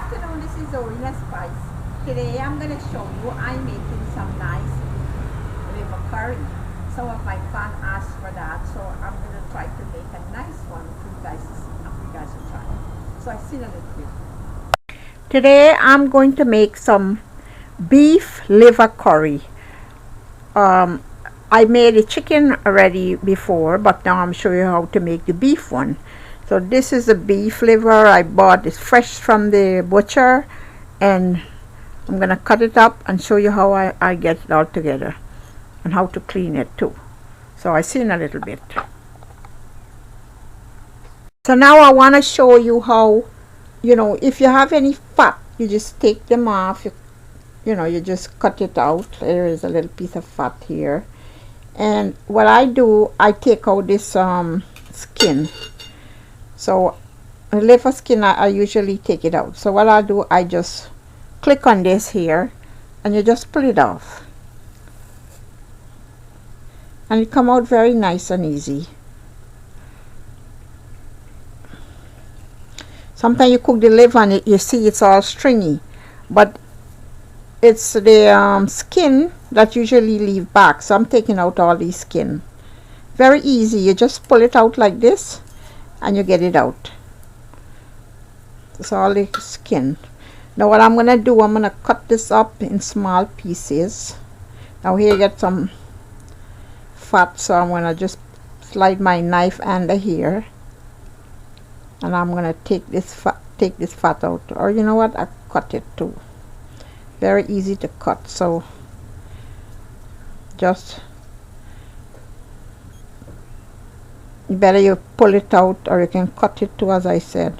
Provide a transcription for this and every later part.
afternoon, this is Orina Spice. Today I'm going to show you I'm making some nice liver curry. Some of my fans asked for that, so I'm going to try to make a nice one for you guys to try. So I seen a little bit. Today I'm going to make some beef liver curry. I made a chicken already before, but now I'm showing you how to make the beef one. So this is the beef liver I bought. It's fresh from the butcher, and I'm gonna cut it up and show you how I get it all together and how to clean it too. So I seen a little bit. So now I want to show you how, if you have any fat, you just take them off. You just cut it out. There is a little piece of fat here, and what I do, I take out this skin. So the liver skin, I usually take it out. So what I'll do, I just click on this here, and you just pull it off, and it come out very nice and easy. Sometimes you cook the liver and you see it's all stringy, but it's the skin that usually leave back. So I'm taking out all these skin. Very easy. You just pull it out like this, and you get it out. It's all the skin. Now what I'm going to do, I'm going to cut this up in small pieces. Now here you get some fat, so I'm going to just slide my knife under here, and I'm going to take this fat out. Or you know what, I cut it too. Very easy to cut, so just better you pull it out, or you can cut it too, as I said.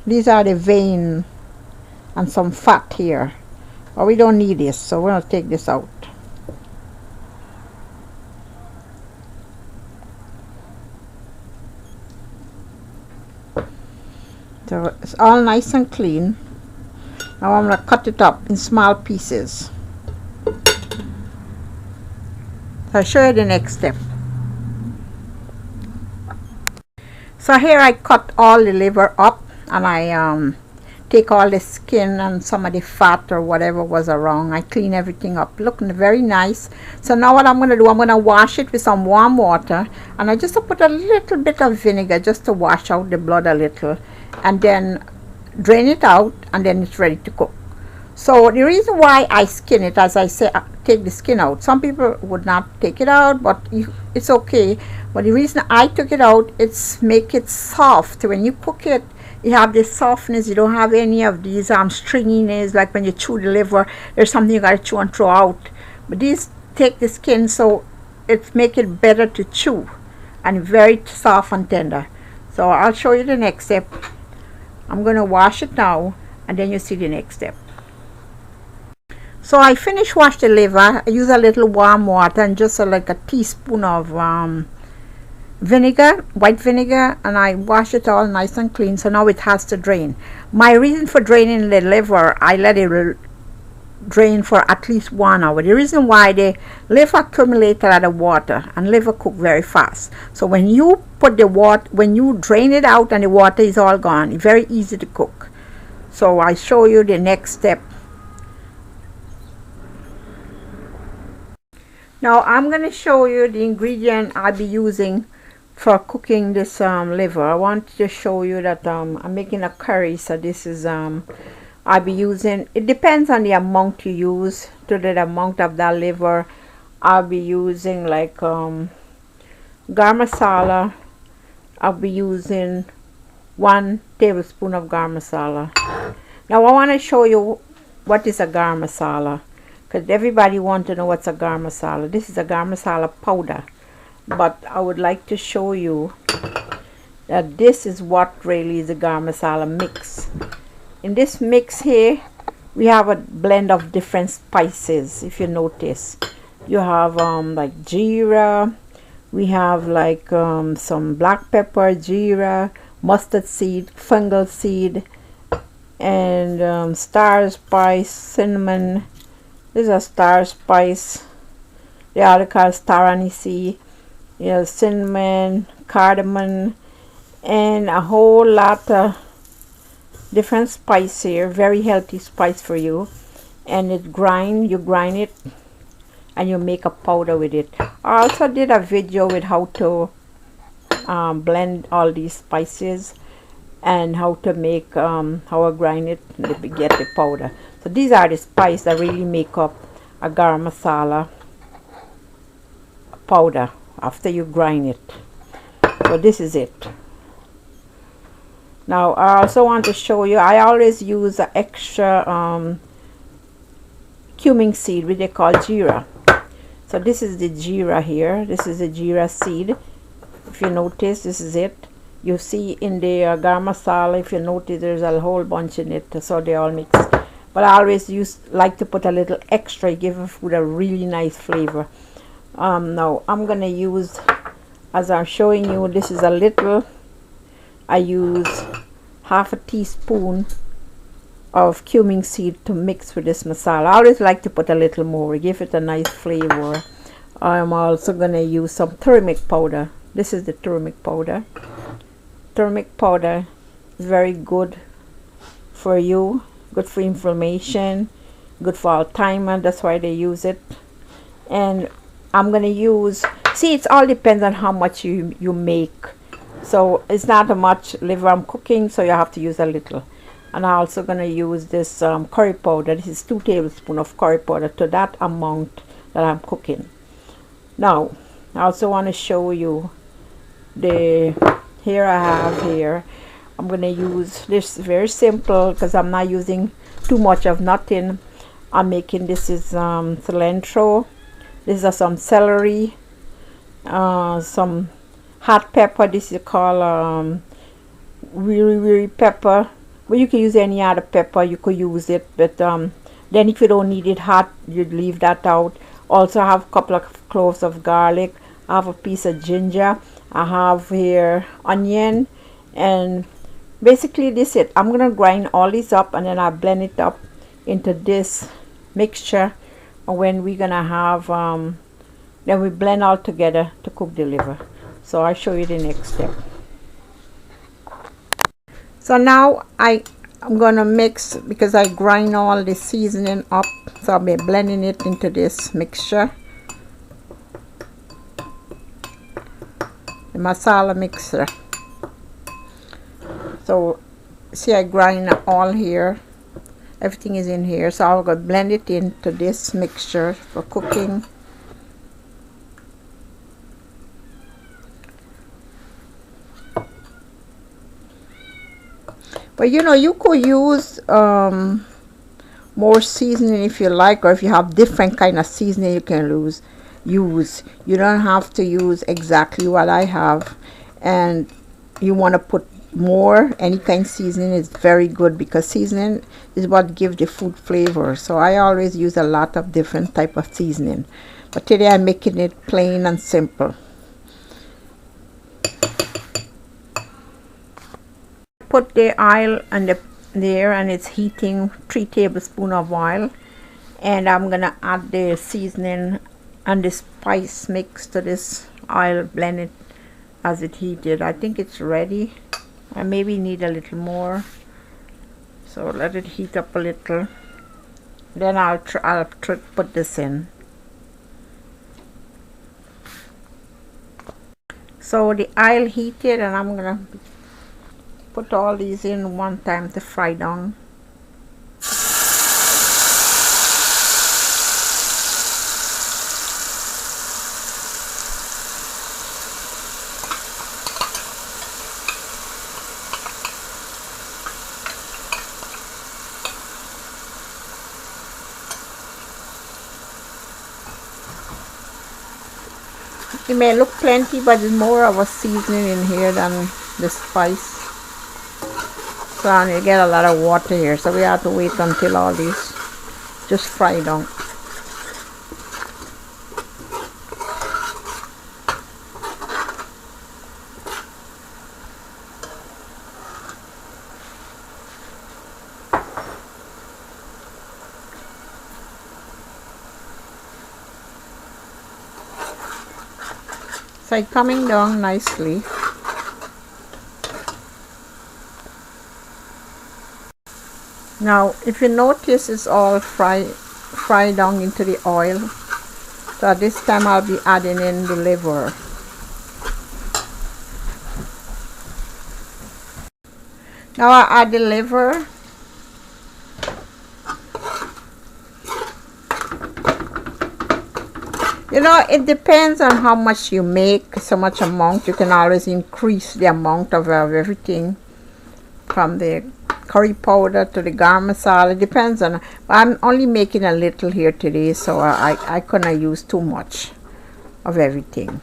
These are the vein and some fat here, but we don't need this, so we're going to take this out. So it's all nice and clean. Now I'm going to cut it up in small pieces. So I'll show you the next step. So here I cut all the liver up, and I take all the skin and some of the fat or whatever was wrong. I clean everything up, looking very nice. So now what I'm going to do, I'm going to wash it with some warm water, and I just put a little bit of vinegar just to wash out the blood a little, and then drain it out, and then it's ready to cook. So the reason why I skin it, as I say, I take the skin out. Some people would not take it out, but it's okay. But the reason I took it out, it's make it soft. When you cook it, you have this softness. You don't have any of these stringiness, like when you chew the liver, there's something you got to chew and throw out. But these take the skin, so it make it better to chew, and very soft and tender. So I'll show you the next step. I'm going to wash it now, and then you see the next step. So I finished wash the liver. I use a little warm water and just like a teaspoon of vinegar, white vinegar, and I wash it all nice and clean. So now it has to drain. My reason for draining the liver, I let it drain for at least 1 hour. The reason why, the liver accumulates a lot of water, and liver cook very fast. So when you put the water, when you drain it out and the water is all gone, it's very easy to cook. So I show you the next step. Now I'm going to show you the ingredient I'll be using for cooking this liver. I want to show you that I'm making a curry. So this is I'll be using, it depends on the amount you use. To the amount of that liver, I'll be using like garam masala. I'll be using 1 tablespoon of garam masala. Now I want to show you what is a garam masala, because everybody wants to know what's a garam masala. This is a garam masala powder, but I would like to show you that this is what really is a garam masala mix. In this mix here, we have a blend of different spices. If you notice, you have like jeera, we have like some black pepper, jeera, mustard seed, fungal seed, and star spice, cinnamon, This is a star spice. They are called star anise, cinnamon, cardamom, and a whole lot of different spice here. Very healthy spice for you. And you grind it, and you make a powder with it. I also did a video with how to blend all these spices and how to make how I grind it to get the powder. So these are the spices that really make up a garam masala powder after you grind it. So this is it. Now I also want to show you, I always use an extra cumin seed, which they call jeera. So this is the jeera here. This is the jeera seed. If you notice, this is it. You see in the garam masala, if you notice, there's a whole bunch in it, so they all mix. But I always like to put a little extra, give the food a really nice flavor. Now I'm gonna use, as I'm showing you, this is a little. I use half a teaspoon of cumin seed to mix with this masala. I always like to put a little more, give it a nice flavor. I'm also gonna use some turmeric powder. This is the turmeric powder. Turmeric powder is very good for you, good for inflammation, good for Alzheimer's. That's why they use it. And I'm gonna use, see, it all depends on how much you make. So it's not a much liver I'm cooking, so you have to use a little. And I'm also gonna use this curry powder. This is 2 tablespoons of curry powder to that amount that I'm cooking. Now I also want to show you here I have here, I'm gonna use this very simple because I'm not using too much of nothing. I'm making, this is cilantro, this is some celery, some hot pepper. This is called wiri pepper, but you can use any other pepper, you could use it, but then if you don't need it hot, you'd leave that out. Also I have a couple of cloves of garlic, I have a piece of ginger, I have here onion, and basically this is it. I'm gonna grind all this up and then I blend it up into this mixture. And when we're gonna have then we blend all together to cook the liver. So I'll show you the next step. So now I'm gonna mix, because I grind all the seasoning up, so I'll be blending it into this mixture, the masala mixer. So see, I grind all here, everything is in here, so I'm gonna blend it into this mixture for cooking. But you know, you could use more seasoning if you like, or if you have different kind of seasoning you can use. You don't have to use exactly what I have, and you want to put more, any kind of seasoning is very good, because seasoning is what gives the food flavor. So I always use a lot of different type of seasoning, but today I'm making it plain and simple. Put the oil and there, and it's heating, 3 tablespoons of oil, and I'm gonna add the seasoning and the spice mix to this oil, blend it as it heated. I think it's ready. I maybe need a little more, so let it heat up a little, then I'll put this in. So the oil heated, and I'm gonna put all these in one time to fry down. It may look plenty, but it's more of a seasoning in here than the spice. So you get a lot of water here, so we have to wait until all these just fry down. So it's coming down nicely. Now if you notice, it's all fried down into the oil. So this time I'll be adding in the liver. Now I add the liver. You know, it depends on how much you make. So much amount, you can always increase the amount of everything, from the curry powder to the garam masala. It depends on, I'm only making a little here today, so I couldn't use too much of everything.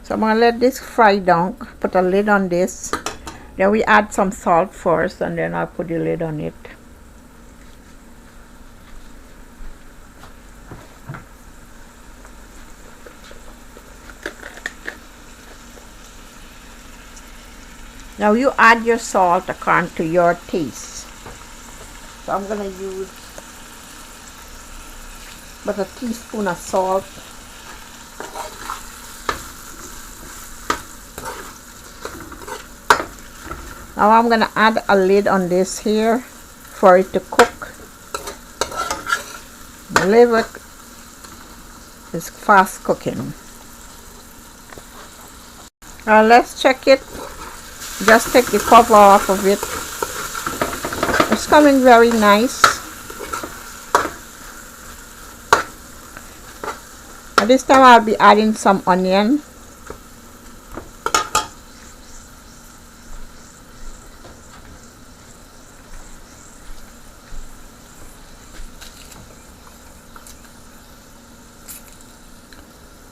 So I'm going to let this fry down, put a lid on this. Then we add some salt first, and then I'll put the lid on it. Now you add your salt according to your taste. So I'm going to use about a teaspoon of salt. Now I'm going to add a lid on this here for it to cook. The liver is fast cooking. Now let's check it. Just take the cover off of it. It's coming very nice. And this time I'll be adding some onion.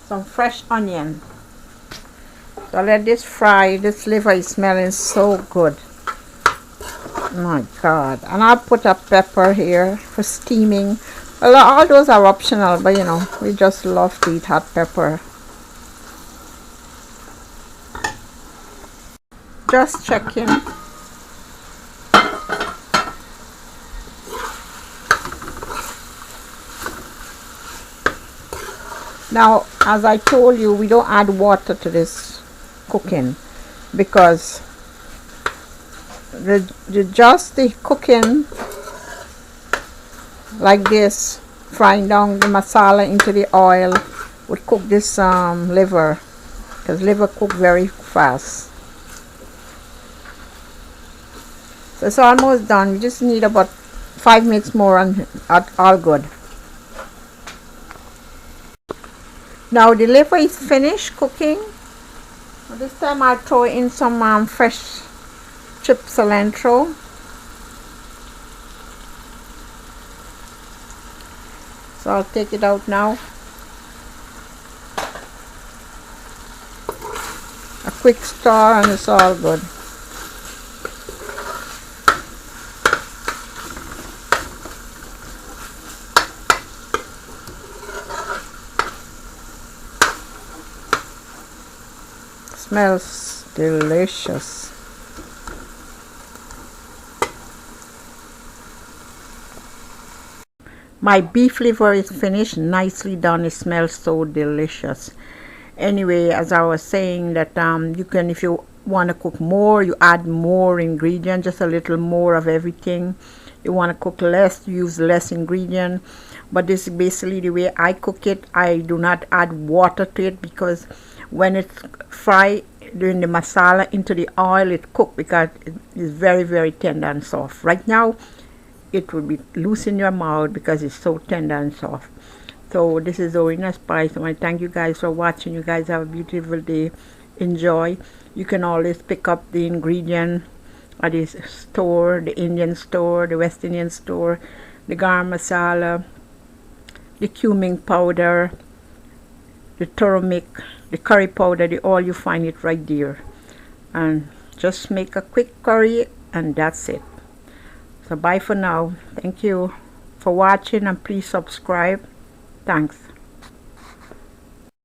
Some fresh onion. So let this fry. This liver is smelling so good. My God. And I'll put a pepper here for steaming. Well, all those are optional, but you know, we just love to eat hot pepper. Just checking. Now, as I told you, we don't add water to this cooking, because just the cooking like this, frying down the masala into the oil, would cook this liver, because liver cook very fast. So it's almost done. We just need about 5 minutes more and all good. Now the liver is finished cooking. This time I'll throw in some fresh chopped cilantro. So I'll take it out now. A quick stir and it's all good. Smells delicious. My beef liver is finished, nicely done. It smells so delicious. Anyway, as I was saying, that you can, if you want to cook more, you add more ingredients, just a little more of everything. You want to cook less, use less ingredient. But this is basically the way I cook it. I do not add water to it, because when it's fried during the masala into the oil, it cooks, because it is very, very tender and soft. Right now it will be loose in your mouth because it's so tender and soft. So this is Orina Spice. I want to thank you guys for watching. You guys have a beautiful day. Enjoy. You can always pick up the ingredient at the store, the Indian store, the West Indian store, the garam masala, the cumin powder, the turmeric, the curry powder, the oil. You find it right there. And just make a quick curry and that's it. So bye for now. Thank you for watching, and please subscribe. Thanks.